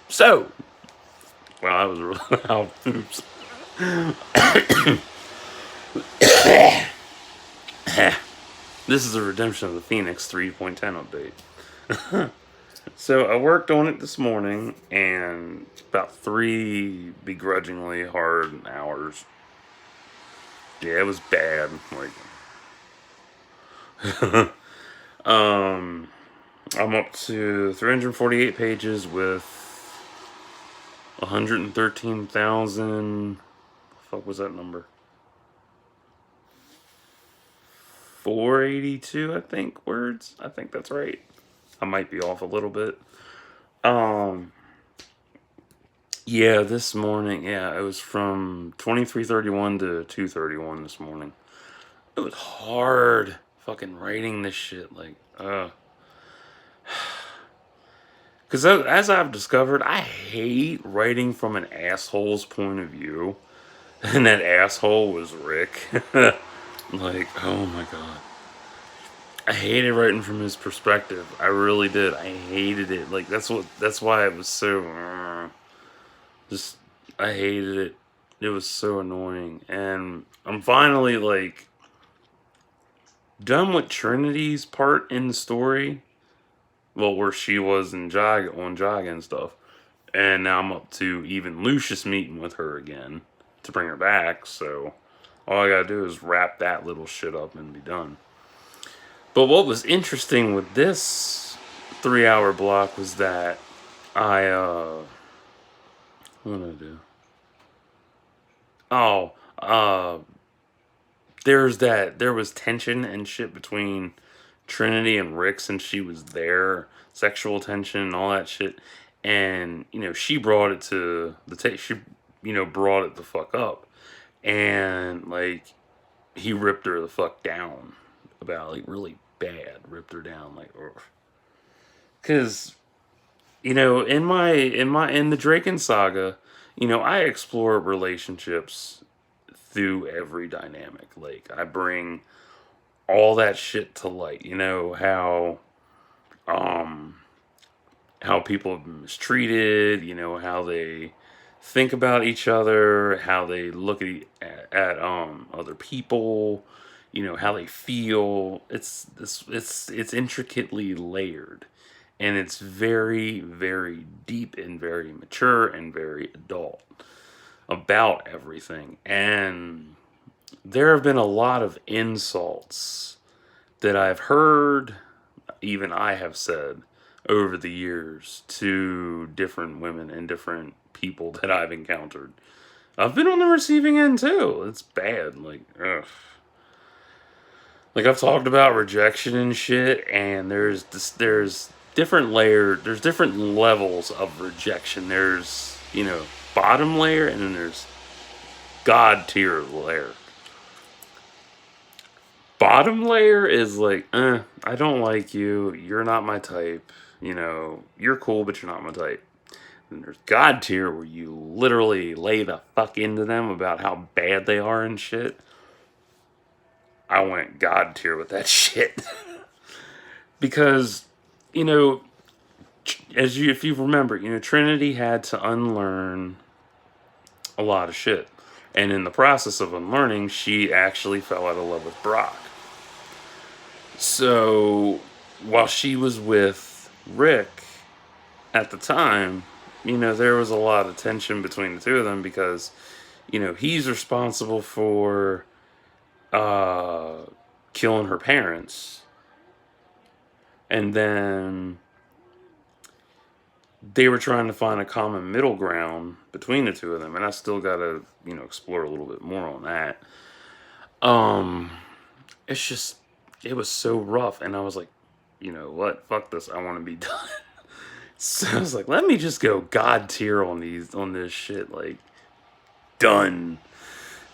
So, well, I was really loud. Oops. This is a Redemption of the Phoenix 3.10 update. So I worked on it this morning, and about 3 begrudgingly hard hours. Yeah, it was bad. Um, I'm up to 348 pages with 113,000. Fuck was that number? 482, I think, words. I think that's right. I might be off a little bit. Um, yeah, this morning, yeah, it was from 23:31 to 2:31 this morning. It was hard fucking writing this shit, like, because as I've discovered, I hate writing from an asshole's point of view, and that asshole was Rick. Like, oh my god. I hated writing from his perspective. I really did. I hated it. Like, that's why it was so just I hated it. It was so annoying. And I'm finally like done with Trinity's part in the story. Well, where she was in Jaga and stuff. And now I'm up to even Lucius meeting with her again to bring her back. So all I gotta do is wrap that little shit up and be done. But what was interesting with this 3 hour block was that what did I do? Oh, there was tension and shit between Trinity and Rick since she was there, sexual tension and all that shit. And, she brought it to she, brought it the fuck up. And, like, he ripped her the fuck down about, like, really bad. Ripped her down, like, because, in the Draken saga, I explore relationships through every dynamic. Like, I bring all that shit to light. Um how people have been mistreated, how they think about each other, how they look at other people, how they feel. It's intricately layered, and it's very, very deep and very mature and very adult about everything. And there have been a lot of insults that I've heard, even I have said over the years to different women and different people that I've encountered. I've been on the receiving end too. It's bad. Like, ugh. Like, I've talked about rejection and shit, and there's different there's different levels of rejection. There's, bottom layer, and then there's god tier layer. Bottom layer is like, I don't like you. You're not my type. You're cool, but you're not my type. And there's God tier where you literally lay the fuck into them about how bad they are and shit. I went God tier with that shit. Because, you know, if you remember, Trinity had to unlearn a lot of shit. And in the process of unlearning, she actually fell out of love with Brock. So while she was with Rick at the time, there was a lot of tension between the two of them because, he's responsible for killing her parents. And then they were trying to find a common middle ground between the two of them. And I still got to, explore a little bit more on that. It's just, it was so rough. And I was like, you know what? Fuck this. I want to be done. So I was like, let me just go God tier on this shit. Like, done.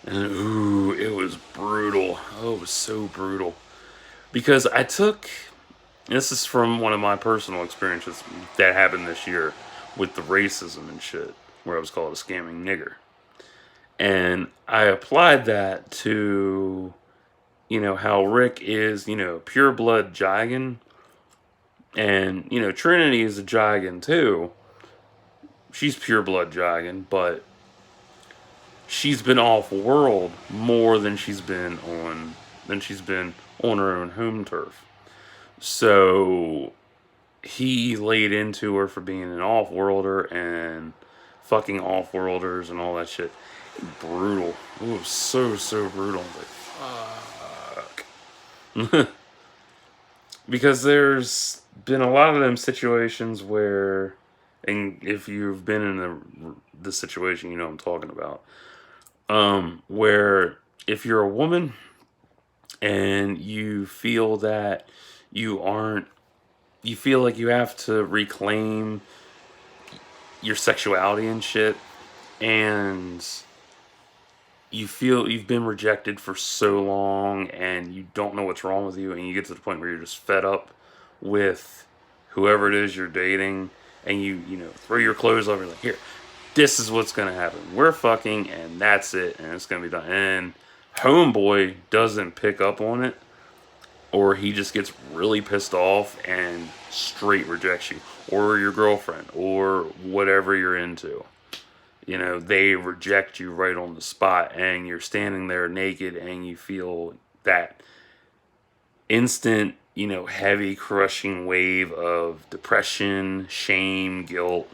And ooh, it was brutal. Oh, it was so brutal. Because this is from one of my personal experiences that happened this year with the racism and shit, where I was called a scamming nigger. And I applied that to, how Rick is, pure blood Jigan. And, Trinity is a Jigan too. she's pure blood dragon, but she's been off world more than she's been on her own home turf. So he laid into her for being an off worlder and fucking off worlders and all that shit. Brutal. It was so brutal. I was like, fuck. Because there's been a lot of them situations where, and if you've been in the situation, you know what I'm talking about. Where if you're a woman and you feel that you aren't, you feel like you have to reclaim your sexuality and shit, and you feel you've been rejected for so long and you don't know what's wrong with you, and you get to the point where you're just fed up with whoever it is you're dating, and you know, throw your clothes over, like, here, this is what's gonna happen, we're fucking, and that's it, and it's gonna be done. And homeboy doesn't pick up on it, or he just gets really pissed off and straight rejects you, or your girlfriend, or whatever you're into. You know, they reject you right on the spot, and you're standing there naked, and you feel that instant, you know, heavy, crushing wave of depression, shame, guilt,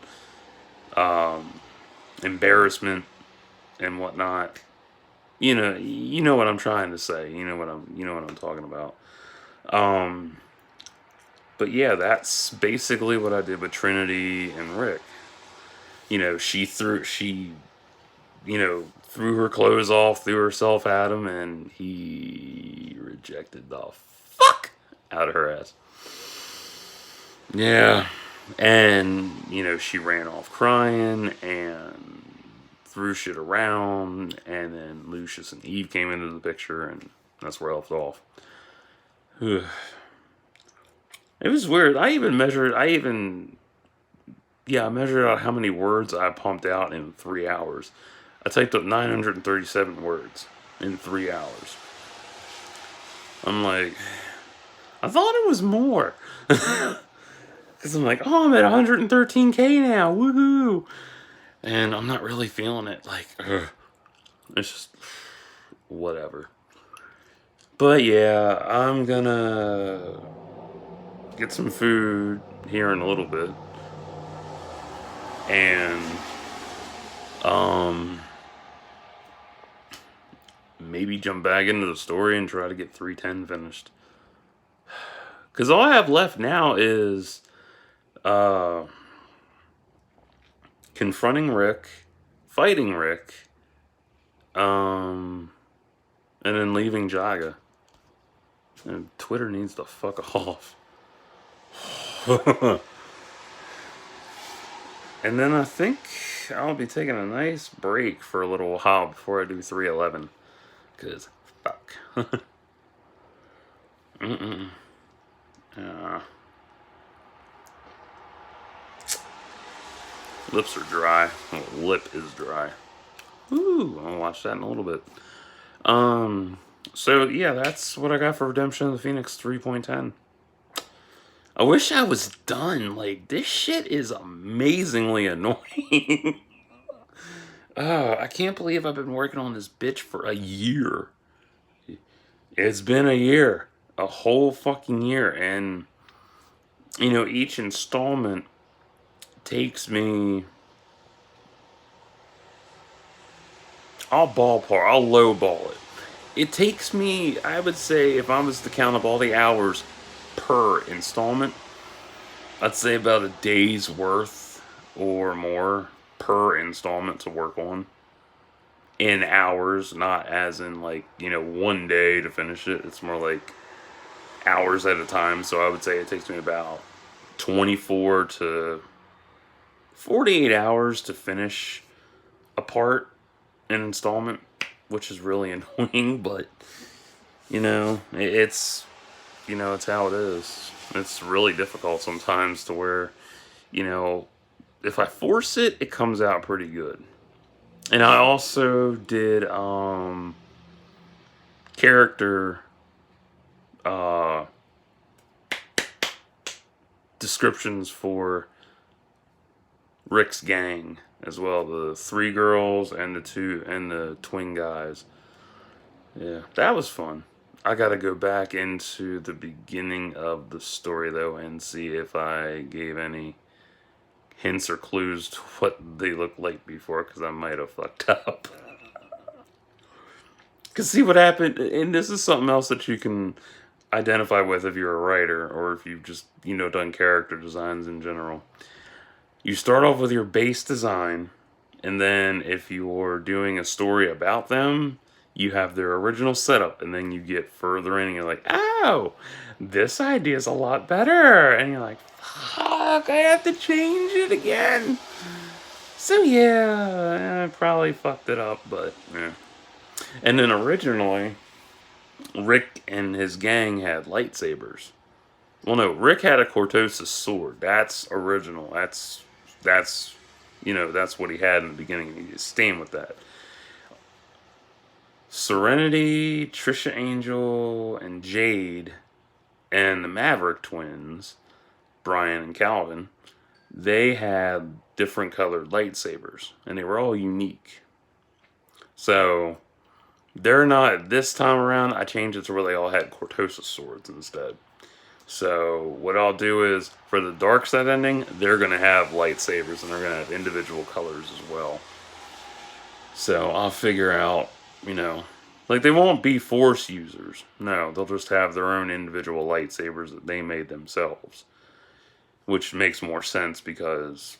embarrassment, and whatnot. You know what I'm trying to say. You know what I'm talking about. Um, but yeah, that's basically what I did with Trinity and Rick. You know, she threw her clothes off, threw herself at him, and he rejected the fuck out of her ass. Yeah. And, you know, she ran off crying and threw shit around, and then Lucius and Eve came into the picture, and that's where I left off. It was weird. I measured out how many words I pumped out in 3 hours. I typed up 937 words in 3 hours. I'm like, I thought it was more. Because I'm like, oh, I'm at 113K now. Woohoo. And I'm not really feeling it. Like, ugh. It's just whatever. But yeah, I'm gonna get some food here in a little bit. And, maybe jump back into the story and try to get 310 finished. Because all I have left now is confronting Rick, fighting Rick, and then leaving Jaga. And Twitter needs to fuck off. And then I think I'll be taking a nice break for a little while before I do 311. Because, fuck. Mm-mm. Uh, lips are dry. Oh, lip is dry. Ooh, I'll watch that in a little bit. So yeah, that's what I got for Redemption of the Phoenix 3.10. I wish I was done. Like, this shit is amazingly annoying. I can't believe I've been working on this bitch for a year. It's been a year. A whole fucking year. And, you know, each installment takes me... I'll lowball it. It takes me, I would say, if I was to count up all the hours per installment, I'd say about a day's worth or more per installment to work on. In hours, not as in, like, you know, one day to finish it. It's more like hours at a time. So I would say it takes me about 24 to 48 hours to finish a part, an installment, which is really annoying, but, you know, it's how it is. It's really difficult sometimes to where, you know, if I force it, it comes out pretty good. And I also did character descriptions for Rick's gang as well. The 3 girls and the twin guys. Yeah, that was fun. I gotta go back into the beginning of the story though and see if I gave any hints or clues to what they looked like before, because I might have fucked up. Because see what happened, and this is something else that you can identify with if you're a writer or if you've just, done character designs in general. You start off with your base design, and then if you're doing a story about them, you have their original setup, and then you get further in and you're like, oh, this idea is a lot better. And you're like, fuck, I have to change it again. So yeah, I probably fucked it up, but yeah. And then originally, Rick and his gang had lightsabers. Well, no, Rick had a Cortosis sword. That's original. That's what he had in the beginning. He's staying with that. Serenity, Trisha Angel, and Jade, and the Maverick twins, Brian and Calvin, they had different colored lightsabers, and they were all unique. So they're not, this time around, I changed it to where they all had Cortosis swords instead. So what I'll do is, for the dark side ending, they're going to have lightsabers, and they're going to have individual colors as well. So I'll figure out, like they won't be Force users. No, they'll just have their own individual lightsabers that they made themselves. Which makes more sense because,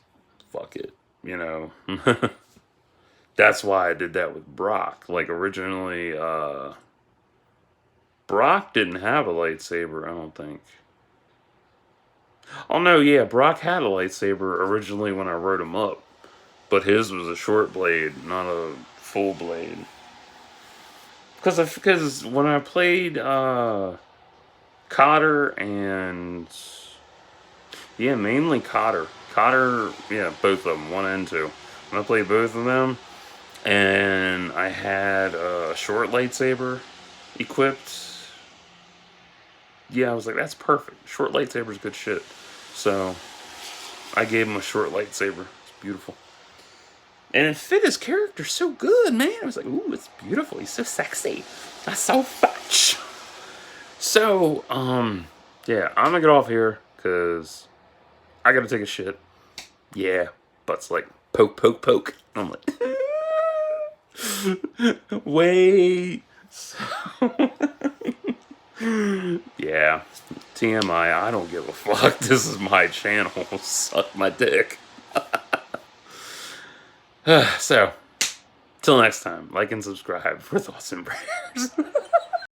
fuck it, That's why I did that with Brock. Like originally, Brock didn't have a lightsaber, I don't think. Oh no, yeah, Brock had a lightsaber originally when I wrote him up. But his was a short blade, not a full blade. Because when I played Cotter and... Yeah, mainly Cotter. Cotter, yeah, both of them, 1 and 2. When I played both of them, and I had a short lightsaber equipped. Yeah, I was like, that's perfect. Short lightsaber's good shit. So, I gave him a short lightsaber. It's beautiful. And it fit his character so good, man. I was like, ooh, it's beautiful. He's so sexy. That's so fetch. So, yeah, I'm gonna get off here, because I gotta take a shit. Yeah, butt's like, poke, poke, poke. I'm like, wait. So, yeah, TMI, I don't give a fuck. This is my channel. Suck my dick. So, till next time, like and subscribe for thoughts and prayers.